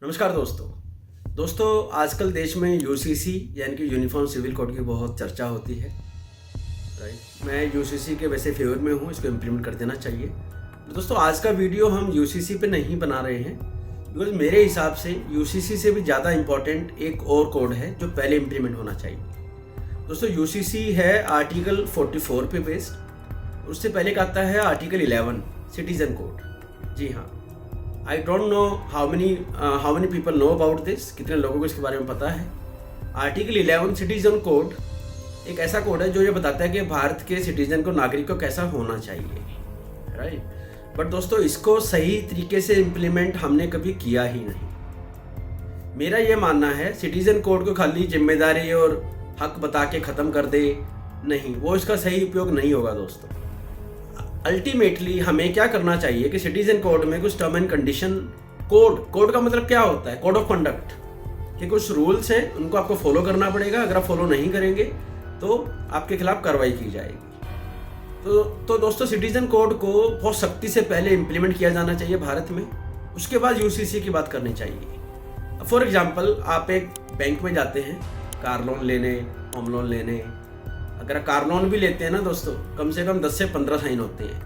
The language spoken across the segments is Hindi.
नमस्कार दोस्तों आजकल देश में यूसीसी यानी कि यूनिफॉर्म सिविल कोड की बहुत चर्चा होती है। राइट, मैं यूसीसी के वैसे फेवर में हूँ, इसको इम्प्लीमेंट कर देना चाहिए। तो दोस्तों आज का वीडियो हम यूसीसी पे नहीं बना रहे हैं, बिकॉज मेरे हिसाब से यूसीसी से भी ज़्यादा इम्पॉर्टेंट एक और कोड है जो पहले इम्प्लीमेंट होना चाहिए। दोस्तों यूसीसी है आर्टिकल 44 पे बेस्ड, उससे पहले का आता है आर्टिकल 11 सिटीजन कोड। जी हाँ, I don't know how many people know about this, कितने लोगों को इसके बारे में पता है। आर्टिकल 11 सिटीजन कोड एक ऐसा कोड है जो ये बताता है कि भारत के सिटीजन को, नागरिक को कैसा होना चाहिए। राइट, बट दोस्तों इसको सही तरीके से इम्प्लीमेंट हमने कभी किया ही नहीं। मेरा ये मानना है सिटीजन कोड को खाली जिम्मेदारी और हक बता के ख़त्म कर दे, नहीं, वो इसका सही उपयोग नहीं होगा दोस्तों। अल्टीमेटली हमें क्या करना चाहिए कि सिटीजन कोड में कुछ टर्म एंड कंडीशन, कोड का मतलब क्या होता है, कोड ऑफ कंडक्ट के कुछ रूल्स हैं, उनको आपको फॉलो करना पड़ेगा। अगर आप फॉलो नहीं करेंगे तो आपके खिलाफ कार्रवाई की जाएगी। तो दोस्तों सिटीजन कोड को बहुत सख्ती से पहले इम्प्लीमेंट किया जाना चाहिए भारत में, उसके बाद यूसीसी की बात करनी चाहिए। फॉर एग्जाम्पल, आप एक बैंक में जाते हैं कार लोन लेने, होम लोन लेने। अगर कार लोन भी लेते हैं ना दोस्तों, कम से कम 10 से 15 साइन होते हैं,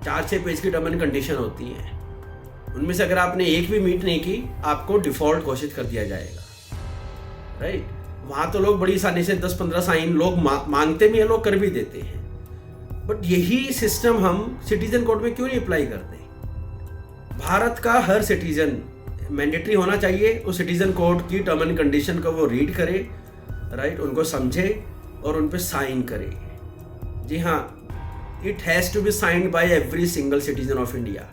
4-6 पेज की टर्म एंड कंडीशन होती हैं। उनमें से अगर आपने एक भी मीट नहीं की, आपको डिफॉल्ट घोषित कर दिया जाएगा। राइट, वहाँ तो लोग बड़ी आसानी से 10-15 साइन लोग मांगते भी हैं, लोग कर भी देते हैं। बट यही सिस्टम हम सिटीजन कोड में क्यों नहीं अप्लाई करते? भारत का हर सिटीजन मैंडेटरी होना चाहिए उस सिटीजन कोड की टर्म एंड कंडीशन को वो रीड करे, राइट, उनको समझे और उन पे साइन करे। जी हाँ, it has to be signed by every single citizen of India.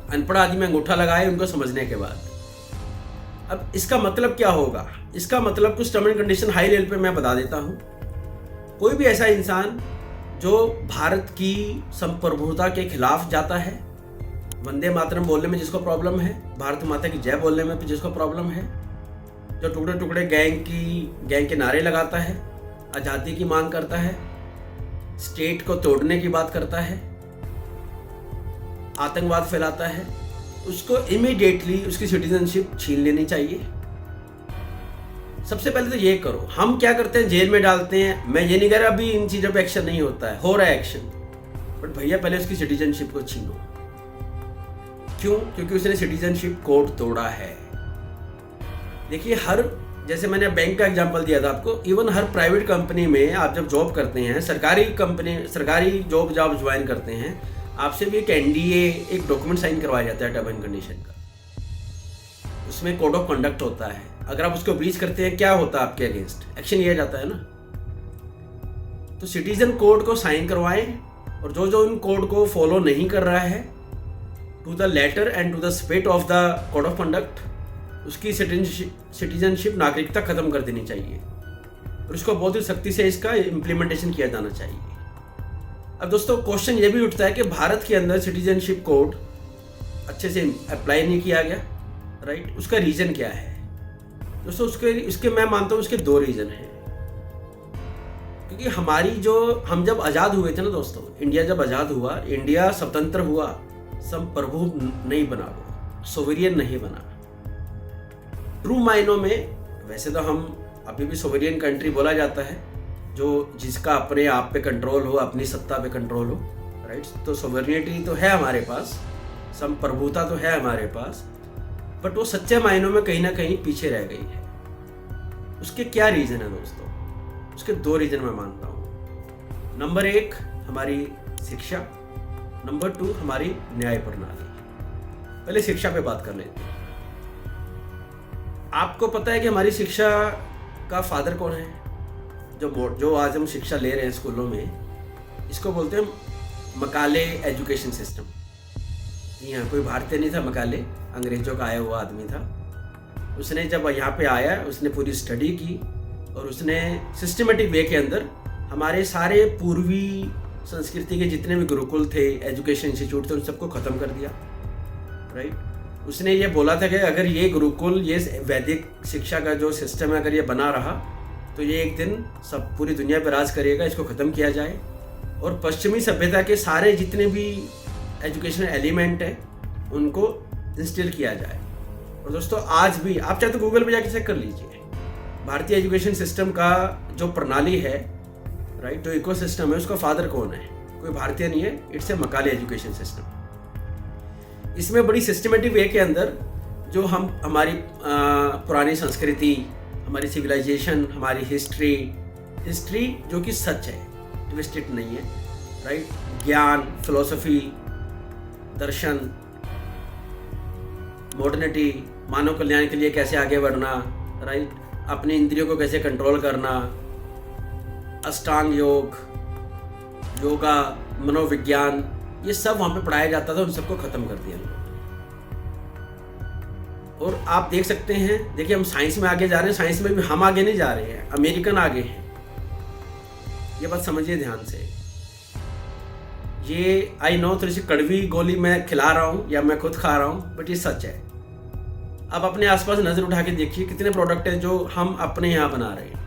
अनपढ़ आदमी अंगूठा लगाए उनको समझने के बाद। अब इसका मतलब क्या होगा? इसका मतलब कुछ term and condition high level पे मैं बता देता हूँ। कोई भी ऐसा इंसान जो भारत की संप्रभुता के खिलाफ जाता है, वंदे मातरम बोलने में जिसको प्रॉब्लम है, भारत माता की जय बोलने में जिसको प्रॉब्लम है, जो टुकड़े टुकड़े गैंग के नारे लगाता है, आज़ादी की मांग करता है, स्टेट को तोड़ने की बात करता है, आतंकवाद फैलाता है, उसको इमीडिएटली उसकी सिटीजनशिप छीन लेनी चाहिए। सबसे पहले तो ये करो। हम क्या करते हैं, जेल में डालते हैं। मैं ये नहीं कह रहा अभी इन चीज़ों पे एक्शन नहीं होता है, हो रहा है एक्शन, बट भैया पहले उसकी सिटीजनशिप को छीनो। क्यों? क्योंकि उसने सिटीजनशिप कोड तोड़ा है। देखिए, जैसे मैंने बैंक का एग्जांपल दिया था आपको, इवन हर प्राइवेट कंपनी में आप जब जॉब करते हैं, सरकारी जॉब ज्वाइन करते हैं, आपसे भी एक एनडीए, एक डॉक्यूमेंट साइन करवाया जाता है टर्म एंड कंडीशन का। उसमें कोड ऑफ कंडक्ट होता है। अगर आप उसको ब्रीच करते हैं, क्या होता है आपके अगेंस्ट? एक्शन लिया जाता है ना। तो सिटीजन कोड को साइन करवाएं, और जो इन कोड को फॉलो नहीं कर रहा है, to the letter and to the spirit of the code of conduct, उसकी सिटीजनशिप, नागरिकता खत्म कर देनी चाहिए, और उसको बहुत ही सख्ती से इसका इम्प्लीमेंटेशन किया जाना चाहिए। अब दोस्तों क्वेश्चन ये भी उठता है कि भारत के अंदर सिटीजनशिप कोड अच्छे से अप्लाई नहीं किया गया। राइट, उसका रीज़न क्या है दोस्तों? उसके मैं मानता हूँ उसके 2 रीज़न हैं। क्योंकि हम जब आज़ाद हुए थे ना दोस्तों, इंडिया जब आज़ाद हुआ, इंडिया स्वतंत्र हुआ, संप्रभु नहीं बना, वो सोवेरियन नहीं बना। ट्रू मायनों में वैसे तो हम अभी भी सोवेरियन कंट्री बोला जाता है, जिसका अपने आप पे कंट्रोल हो, अपनी सत्ता पे कंट्रोल हो। राइट, तो सोवेरियनिटी तो है हमारे पास, संप्रभुता तो है हमारे पास, बट वो सच्चे मायनों में कहीं ना कहीं पीछे रह गई है। उसके क्या रीज़न है दोस्तों? उसके 2 रीज़न मैं मानता हूँ। नंबर 1 हमारी शिक्षा, नंबर 2 हमारी न्याय प्रणाली। पहले शिक्षा पे बात कर लेते हैं। आपको पता है कि हमारी शिक्षा का फादर कौन है? जो आज हम शिक्षा ले रहे हैं स्कूलों में, इसको बोलते हैं मकाले एजुकेशन सिस्टम। जी हाँ, कोई भारतीय नहीं था, मकाले अंग्रेजों का आया हुआ आदमी था। उसने जब यहाँ पे आया, उसने पूरी स्टडी की, और उसने सिस्टमेटिक वे के अंदर हमारे सारे पूर्वी संस्कृति के जितने भी गुरुकुल थे, एजुकेशन इंस्टीट्यूट थे, उन सबको ख़त्म कर दिया। राइट, उसने ये बोला था कि अगर ये गुरुकुल, ये वैदिक शिक्षा का जो सिस्टम है, अगर ये बना रहा तो ये एक दिन सब पूरी दुनिया पर राज करेगा, इसको ख़त्म किया जाए, और पश्चिमी सभ्यता के सारे जितने भी एजुकेशनल एलिमेंट है उनको इंस्टिल किया जाए। और दोस्तों आज भी आप चाहे तो गूगल पे जाके चेक कर लीजिए, भारतीय एजुकेशन सिस्टम का जो प्रणाली है, राइट, जो इकोसिस्टम है, उसका फादर कौन है? कोई भारतीय नहीं है, इट्स ए मकाली एजुकेशन सिस्टम। इसमें बड़ी सिस्टमेटिक वे के अंदर जो हम हमारी पुरानी संस्कृति, हमारी सिविलाइजेशन, हमारी हिस्ट्री जो कि सच है, ट्विस्टेड नहीं है, राइट, ज्ञान, फिलोसफी, दर्शन, मॉडर्निटी, मानव कल्याण के लिए कैसे आगे बढ़ना, राइट, अपनी इंद्रियों को कैसे कंट्रोल करना, अष्टांग योग, योगा, मनोविज्ञान, ये सब वहाँ पे पढ़ाया जाता था, उन सबको ख़त्म कर दिया लोगों ने। और आप देख सकते हैं, देखिए हम साइंस में आगे जा रहे हैं, साइंस में भी हम आगे नहीं जा रहे हैं, अमेरिकन आगे हैं। ये बात समझिए ध्यान से। ये आई नो थोड़ी सी कड़वी गोली मैं खिला रहा हूँ या मैं खुद खा रहा हूँ, बट ये सच है। अब अपने आसपास नज़र उठा के देखिए कितने प्रोडक्ट हैं जो हम अपने यहाँ बना रहे हैं,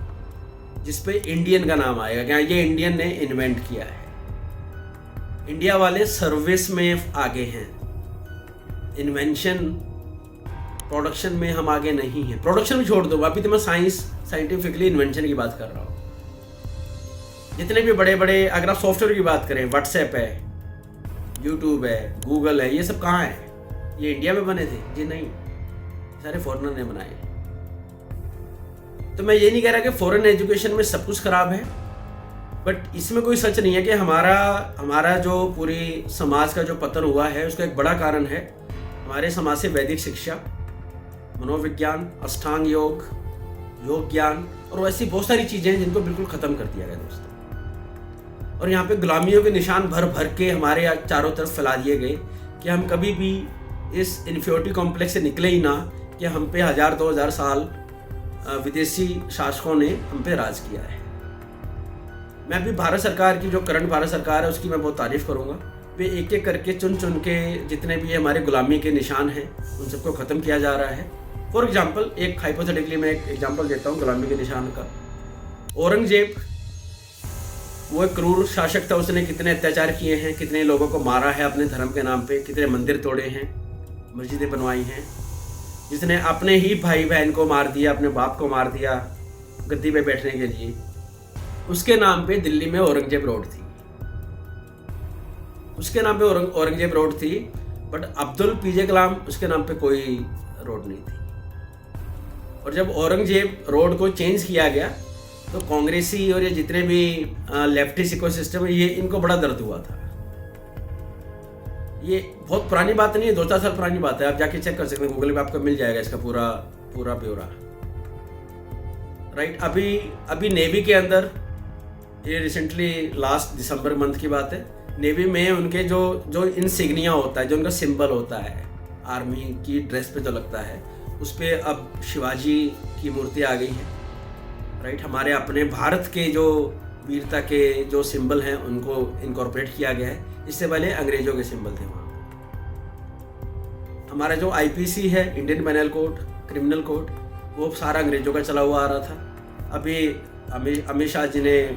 जिस पे इंडियन का नाम आएगा, क्या ये इंडियन ने इन्वेंट किया है। इंडिया वाले सर्विस में आगे हैं, इन्वेंशन, प्रोडक्शन में हम आगे नहीं हैं। प्रोडक्शन भी छोड़ दो, अभी तो मैं साइंटिफिकली इन्वेंशन की बात कर रहा हूँ। जितने भी बड़े बड़े, अगर आप सॉफ्टवेयर की बात करें, व्हाट्सएप है, यूट्यूब है, गूगल है, ये सब कहाँ है? ये इंडिया में बने थे? जी नहीं, सारे फॉरेनर ने बनाए। तो मैं ये नहीं कह रहा कि फॉरेन एजुकेशन में सब कुछ खराब है, बट इसमें कोई सच नहीं है कि हमारा जो पूरी समाज का जो पतन हुआ है, उसका एक बड़ा कारण है हमारे समाज से वैदिक शिक्षा, मनोविज्ञान, अष्टांग योग, योग ज्ञान और वैसी बहुत सारी चीज़ें हैं जिनको बिल्कुल ख़त्म कर दिया गया दोस्तों। और यहाँ पे गुलामियों के निशान भर भर के हमारे चारों तरफ फैला दिए गए कि हम कभी भी इस इन्फीरियरिटी कॉम्प्लेक्स से निकले ही ना, कि हम पे 1000-2000 साल विदेशी शासकों ने हम पे राज किया है। मैं अभी भारत सरकार की, जो करंट भारत सरकार है, उसकी मैं बहुत तारीफ़ करूँगा। वे एक एक करके चुन चुन के जितने भी हमारे गुलामी के निशान हैं उन सबको ख़त्म किया जा रहा है। फॉर एग्जाम्पल, एक हाइपोथेटिकली मैं एक एग्जाम्पल देता हूँ गुलामी के निशान का। औरंगजेब, वो एक क्रूर शासक था, उसने कितने अत्याचार किए हैं, कितने लोगों को मारा है अपने धर्म के नाम पे, कितने मंदिर तोड़े हैं, मस्जिदें बनवाई हैं, जिसने अपने ही भाई बहन को मार दिया, अपने बाप को मार दिया गद्दी पे बैठने के लिए। उसके नाम पे दिल्ली में औरंगजेब रोड थी, उसके नाम पे औरंगजेब रोड थी, बट अब्दुल पीजे कलाम उसके नाम पे कोई रोड नहीं थी। और जब औरंगजेब रोड को चेंज किया गया तो कांग्रेसी और ये जितने भी लेफ्टिस्ट इकोसिस्टम है, ये इनको बड़ा दर्द हुआ था। ये बहुत पुरानी बात नहीं है, 2-4 साल पुरानी बात है, आप जाके चेक कर सकते हैं, गूगल पे आपको मिल जाएगा इसका पूरा ब्यौरा, राइट। अभी नेवी के अंदर, ये रिसेंटली लास्ट दिसंबर मंथ की बात है, नेवी में उनके जो इंसिग्निया होता है, जो उनका सिंबल होता है, आर्मी की ड्रेस पे जो लगता है, उस पर अब शिवाजी की मूर्ति आ गई है, राइट। हमारे अपने भारत के जो वीरता के जो सिंबल हैं उनको इनकॉर्पोरेट किया गया है। इससे पहले अंग्रेजों के सिंबल थे वहाँ पे। हमारा जो आईपीसी है, Indian penal code, criminal code, वो सारा अंग्रेजों का चला हुआ आ रहा था। अभी अमित शाह जी ने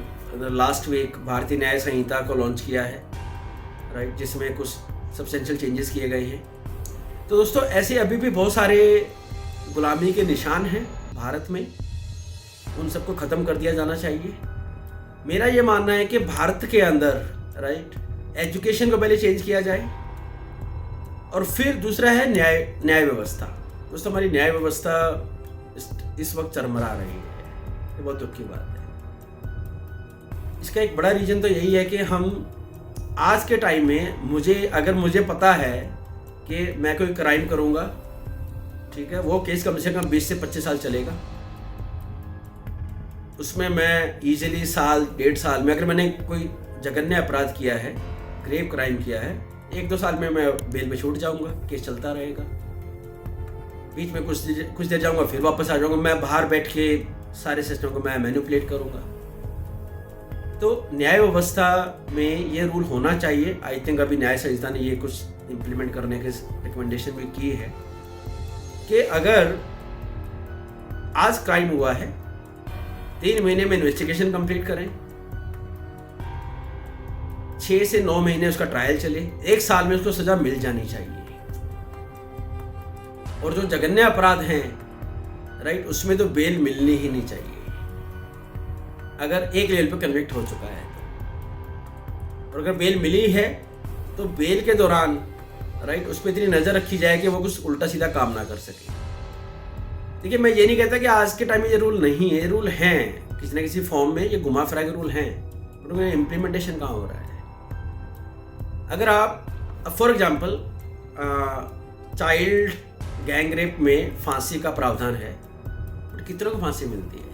लास्ट वीक भारतीय न्याय संहिता को लॉन्च किया है, राइट, जिसमें कुछ सब्सटेंशियल चेंजेस किए गए हैं। तो दोस्तों, ऐसे अभी भी बहुत सारे गुलामी के निशान हैं भारत में, उन सबको ख़त्म कर दिया जाना चाहिए। मेरा ये मानना है कि भारत के अंदर, राइट, एजुकेशन को पहले चेंज किया जाए, और फिर दूसरा है न्याय व्यवस्था। दोस्तों, हमारी न्याय व्यवस्था इस वक्त चरमरा रही है, ये बहुत दुख की बात है। इसका एक बड़ा रीज़न तो यही है कि हम आज के टाइम में, अगर मुझे पता है कि मैं कोई क्राइम करूँगा, ठीक है, वो केस कम से कम 20 से 25 साल चलेगा, उसमें मैं इजीली 1.5 साल में, अगर मैंने कोई जघन्य अपराध किया है, ग्रेव क्राइम किया है, 1-2 साल में मैं बेल पे छूट जाऊंगा, केस चलता रहेगा। बीच में कुछ देर जाऊंगा, फिर वापस आ जाऊंगा, मैं बाहर बैठ के सारे सिस्टम को मैं मैनिपुलेट करूंगा। तो न्याय व्यवस्था में ये रूल होना चाहिए। आई थिंक अभी न्याय संहिता ने ये कुछ इम्प्लीमेंट करने के रिकमेंडेशन भी की है कि अगर आज क्राइम हुआ है, 3 महीने में इन्वेस्टिगेशन कंप्लीट करें, 6 से 9 महीने उसका ट्रायल चले, 1 साल में उसको सजा मिल जानी चाहिए। और जो जघन्य अपराध हैं, राइट, उसमें तो बेल मिलनी ही नहीं चाहिए अगर एक लेवल पे कन्विक्ट हो चुका है तो। और अगर बेल मिली है तो बेल के दौरान, राइट, उस पर इतनी नज़र रखी जाए कि वो कुछ उल्टा सीधा काम ना कर सके। देखिए, मैं ये नहीं कहता कि आज के टाइम में ये रूल नहीं है, ये रूल हैं किसी न किसी फॉर्म में, ये घुमा फिरा के रूल हैं, पर उनका इम्प्लीमेंटेशन कहाँ हो रहा है। अगर आप for example child gang rape में फांसी का प्रावधान है, बट कितनों को फांसी मिलती है?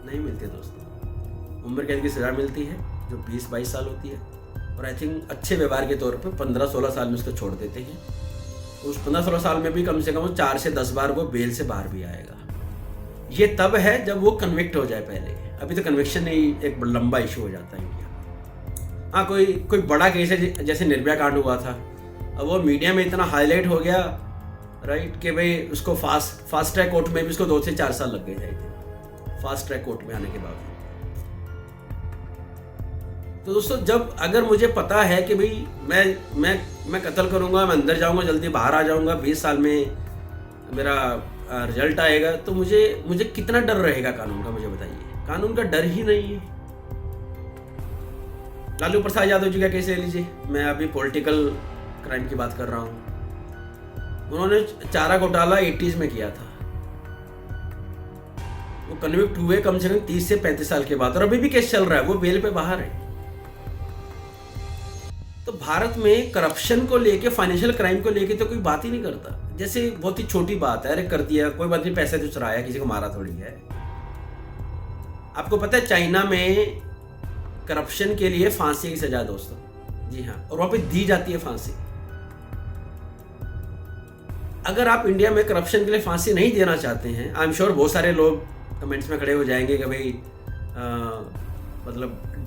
नहीं मिलती है दोस्तों। उम्र कैद की सज़ा मिलती है जो 20-22 साल होती है, और आई थिंक अच्छे व्यवहार के तौर पे 15-16 साल में उसको छोड़ देते हैं। उस 15-16 साल में भी कम से कम 4 से 10 बार वो बेल से बाहर भी आएगा। ये तब है जब वो कन्विक्ट हो जाए पहले। अभी तो कन्विक्शन ही एक लंबा इशू हो जाता है इंडिया। हाँ, कोई बड़ा केस है जैसे निर्भया कांड हुआ था, अब वो मीडिया में इतना हाईलाइट हो गया, राइट, कि भाई उसको फास्ट ट्रैक कोर्ट में भी उसको 2 से 4 साल लग गए थे, फास्ट ट्रैक कोर्ट में आने के बाद। तो दोस्तों, जब अगर मुझे पता है कि भाई मैं कत्ल करूंगा, मैं अंदर जाऊंगा, जल्दी बाहर आ जाऊंगा, 20 साल में मेरा रिजल्ट आएगा, तो मुझे कितना डर रहेगा कानून का? मुझे बताइए। कानून का डर ही नहीं है। लालू प्रसाद यादव जी का केस ले लीजिए, मैं अभी पॉलिटिकल क्राइम की बात कर रहा हूँ। उन्होंने चारा घोटाला 80s में किया था, वो कन्विक्ट हुए कम से कम 30 से 35 साल के बाद, और अभी भी केस चल रहा है, वो बेल पे बाहर है। तो भारत में करप्शन को लेके, फाइनेंशियल क्राइम को लेके तो कोई बात ही नहीं करता, जैसे बहुत ही छोटी बात है, अरे कर दिया, कोई बात नहीं, पैसे तो चुराया, किसी को मारा थोड़ी है। आपको पता है चाइना में करप्शन के लिए फांसी की सजा दोस्तों, जी हाँ, और वहां पे दी जाती है फांसी। अगर आप इंडिया में करप्शन के लिए फांसी नहीं देना चाहते हैं, आई एम श्योर बहुत सारे लोग कमेंट्स में खड़े हो जाएंगे कि भाई मतलब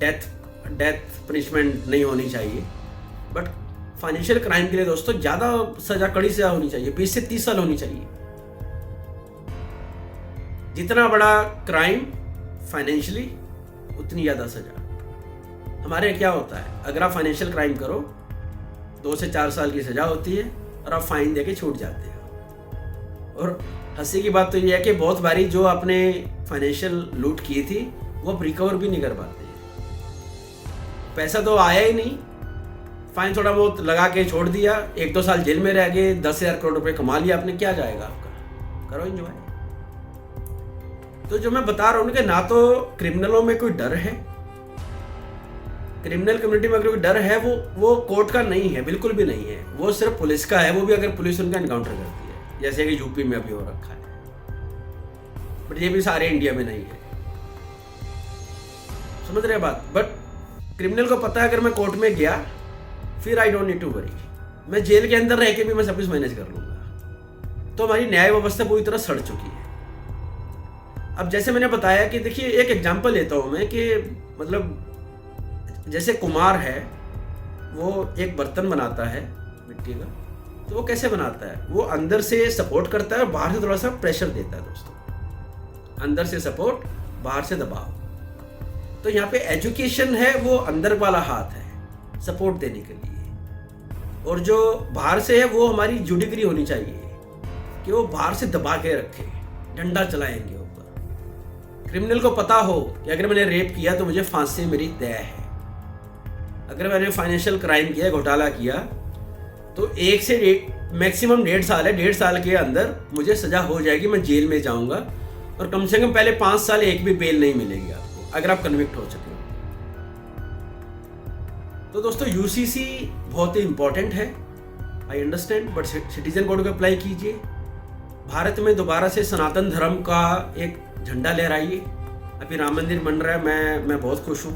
डेथ पनिशमेंट नहीं होनी चाहिए, बट फाइनेंशियल क्राइम के लिए दोस्तों ज़्यादा सजा, कड़ी सजा होनी चाहिए, 20 से 30 साल होनी चाहिए। जितना बड़ा क्राइम फाइनेंशियली, उतनी ज़्यादा सजा। हमारे यहाँ क्या होता है, अगर आप फाइनेंशियल क्राइम करो 2 से 4 साल की सजा होती है और आप फाइन देके छूट जाते हो। और हंसी की बात तो ये है कि बहुत बारी जो आपने फाइनेंशियल लूट की थी वो आप रिकवर भी नहीं कर पाते। पैसा तो आया ही नहीं, फाइन थोड़ा बहुत लगा के छोड़ दिया, 1-2 साल जेल में रह गए, 10,000 करोड़ रुपए कमा लिया आपने, क्या जाएगा आपका? करो एंजॉय। तो जो मैं बता रहा हूँ कि ना तो क्रिमिनलों में कोई डर है, क्रिमिनल कम्युनिटी में अगर कोई डर है वो कोर्ट का नहीं है, बिल्कुल भी नहीं है, वो सिर्फ पुलिस का है, वो भी अगर पुलिस उनका एनकाउंटर करती है, जैसे कि यूपी में अभी हो रखा है। बट ये भी सारे इंडिया में नहीं है, समझ रहे बात। बट क्रिमिनल को पता है अगर मैं कोर्ट में गया फिर I don't need to worry, मैं जेल के अंदर रह के भी मैं सब कुछ मैनेज कर लूंगा। तो हमारी न्याय व्यवस्था पूरी तरह सड़ चुकी है। अब जैसे मैंने बताया कि देखिए, एक एग्जांपल लेता हूं मैं कि मतलब जैसे कुम्हार है, वो एक बर्तन बनाता है मिट्टी का, तो वो कैसे बनाता है, वो अंदर से सपोर्ट करता है और बाहर से थोड़ा सा प्रेशर देता है दोस्तों, अंदर से सपोर्ट, बाहर से दबाव। तो यहाँ पे एजुकेशन है, वो अंदर वाला हाथ है सपोर्ट देने के लिए, और जो बाहर से है वो हमारी जुडिग्री होनी चाहिए कि वो बाहर से दबा के रखे, डंडा चलाएंगे ऊपर। क्रिमिनल को पता हो कि अगर मैंने रेप किया तो मुझे फांसी मेरी तय है, अगर मैंने फाइनेंशियल क्राइम किया, घोटाला किया, तो 1 से मैक्सिमम 1.5 साल है, 1.5 साल के अंदर मुझे सजा हो जाएगी, मैं जेल में जाऊंगा, और कम से कम पहले 5 साल एक भी बेल नहीं मिलेगी आपको अगर आप कन्विक्ट हो चुके हो। तो दोस्तों यूसीसी बहुत ही इंपॉर्टेंट है, I understand, but citizen code को अप्लाई कीजिए। भारत में दोबारा से सनातन धर्म का एक झंडा लहराइए। अभी राम मंदिर बन रहा है, मैं बहुत खुश हूँ,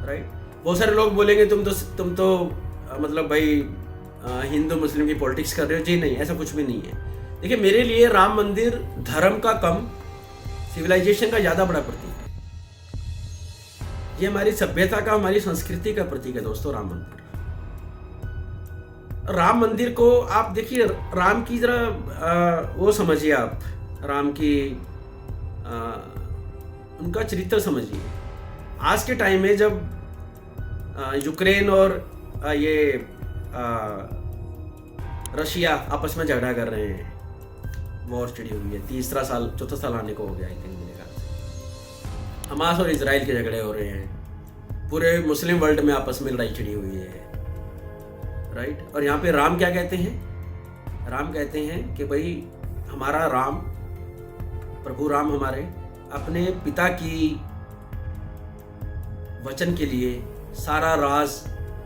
राइट। बहुत सारे लोग बोलेंगे तुम तो मतलब भाई हिंदू मुस्लिम की पॉलिटिक्स कर रहे हो। जी नहीं, ऐसा कुछ भी नहीं है। देखिए, मेरे लिए राम मंदिर धर्म का कम, सिविलाइजेशन का ज़्यादा बड़ा प्रतीक है। ये हमारी सभ्यता का, हमारी संस्कृति का प्रतीक है दोस्तों, राम मंदिर। राम मंदिर को आप देखिए, राम की जरा वो समझिए आप, राम की उनका चरित्र समझिए। आज के टाइम में जब यूक्रेन और ये रशिया आपस में झगड़ा कर रहे हैं, वॉर छिड़ी हुई है, तीसरा साल चौथा साल आने को हो गया आई थिंक मेरे ख्याल से। हमास और इसराइल के झगड़े हो रहे हैं, पूरे मुस्लिम वर्ल्ड में आपस में लड़ाई छिड़ी हुई है, राइट। और यहाँ पे राम क्या कहते हैं, राम कहते हैं कि भाई हमारा राम, प्रभु राम हमारे अपने पिता की वचन के लिए सारा राज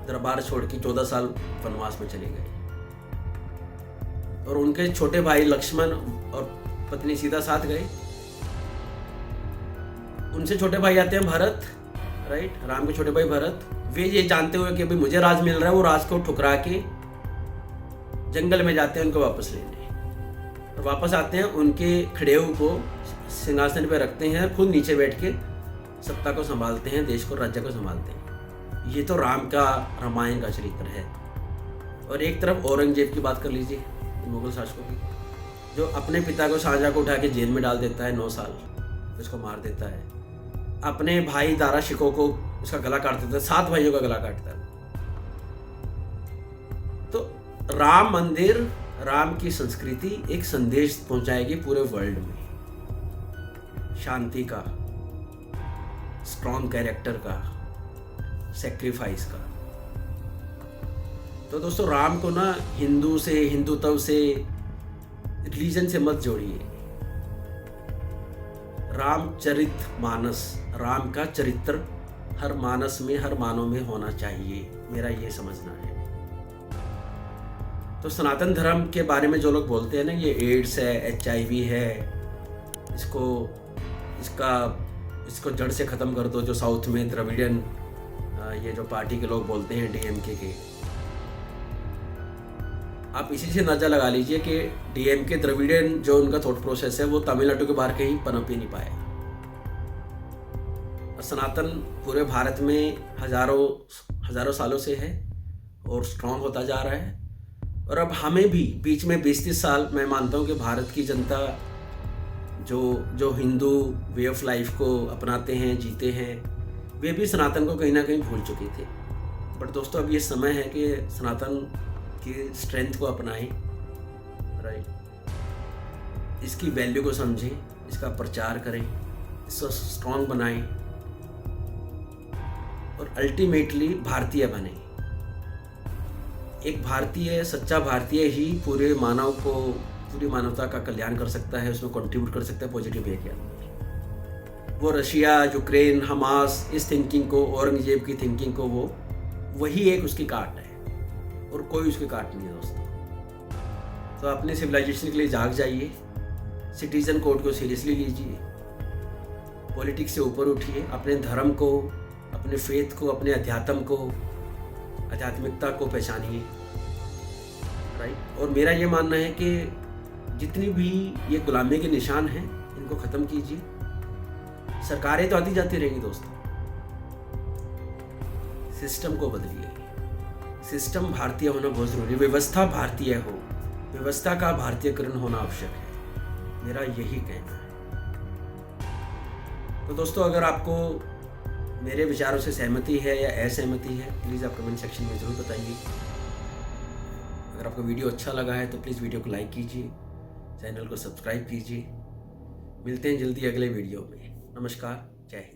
दरबार छोड़ के 14 साल वनवास में चले गए, और उनके छोटे भाई लक्ष्मण और पत्नी सीता साथ गए। उनसे छोटे भाई आते हैं भरत, राइट, राम के छोटे भाई भरत। वे ये जानते हुए कि भाई मुझे राज मिल रहा है, वो राज को ठुकरा के जंगल में जाते हैं उनको वापस लेने, और वापस आते हैं, उनके खड़ेऊ को सिंहासन पे रखते हैं, खुद नीचे बैठ के सत्ता को संभालते हैं, देश को, राज्य को संभालते हैं। ये तो राम का, रामायण का चरित्र है। और एक तरफ औरंगजेब की बात कर लीजिए, मुगल शासकों की, जो अपने पिता को, शाहजहां को उठा के जेल में डाल देता है 9 साल, उसको मार देता है। अपने भाई दारा शिकोह को उसका गला काट देता है, 7 भाइयों का गला काटता है। तो राम मंदिर, राम की संस्कृति एक संदेश पहुंचाएगी पूरे वर्ल्ड में, शांति का, स्ट्रॉन्ग कैरेक्टर का, सेक्रीफाइस का। तो दोस्तों राम को ना हिंदू से, हिंदुत्व से, रिलीजन से मत जोड़िए। रामचरित मानस, राम का चरित्र हर मानस में, हर मानव में होना चाहिए, मेरा ये समझना है। तो सनातन धर्म के बारे में जो लोग बोलते हैं ना, ये एड्स है, HIV है, इसको जड़ से ख़त्म कर दो, जो साउथ में द्रविडियन, ये जो पार्टी के लोग बोलते हैं, DMK के, आप इसी से अंदाजा लगा लीजिए कि DMK द्रविडियन जो उनका थॉट प्रोसेस है वो तमिलनाडु के बाहर कहीं पनप ही नहीं पाया। और सनातन पूरे भारत में हजारों सालों से है और स्ट्रॉन्ग होता जा रहा है। और अब हमें भी बीच में 20-30 साल, मैं मानता हूँ कि भारत की जनता जो हिंदू वे ऑफ लाइफ को अपनाते हैं, जीते हैं, वे भी सनातन को कहीं ना कहीं भूल चुके थे। बट दोस्तों अब ये समय है कि सनातन की स्ट्रेंथ को अपनाएं, राइट, इसकी वैल्यू को समझें, इसका प्रचार करें, इसको स्ट्रॉन्ग बनाएं और अल्टीमेटली भारतीय बने। एक भारतीय, सच्चा भारतीय ही पूरे मानव को, पूरी मानवता का कल्याण कर सकता है, उसमें कंट्रीब्यूट कर सकता है पॉजिटिव वे के अंदर। वो रशिया, यूक्रेन, हमास, इस थिंकिंग को, औरंगजेब की थिंकिंग को, वही एक उसकी काट है और कोई उसकी काट नहीं है दोस्तों। तो अपने सिविलाइजेशन के लिए जाग जाइए, सिटीजन कोड को सीरियसली लीजिए, पॉलिटिक्स से ऊपर उठिए, अपने धर्म को, अपने फेथ को, अपने अध्यात्म को, आध्यात्मिकता को पहचानिए, राइट। और मेरा ये मानना है कि जितनी भी ये गुलामी के निशान हैं, इनको ख़त्म कीजिए। सरकारें तो आती जाती रहेंगी दोस्तों, सिस्टम को बदलिए। सिस्टम भारतीय होना बहुत ज़रूरी है, व्यवस्था भारतीय हो, व्यवस्था का भारतीयकरण होना आवश्यक है, मेरा यही कहना है। तो दोस्तों अगर आपको मेरे विचारों से सहमति है या असहमति है, प्लीज़ आप कमेंट सेक्शन में ज़रूर बताइए। अगर आपको वीडियो अच्छा लगा है तो प्लीज़ वीडियो को लाइक कीजिए, चैनल को सब्सक्राइब कीजिए। मिलते हैं जल्दी अगले वीडियो में। नमस्कार, जय हिंद।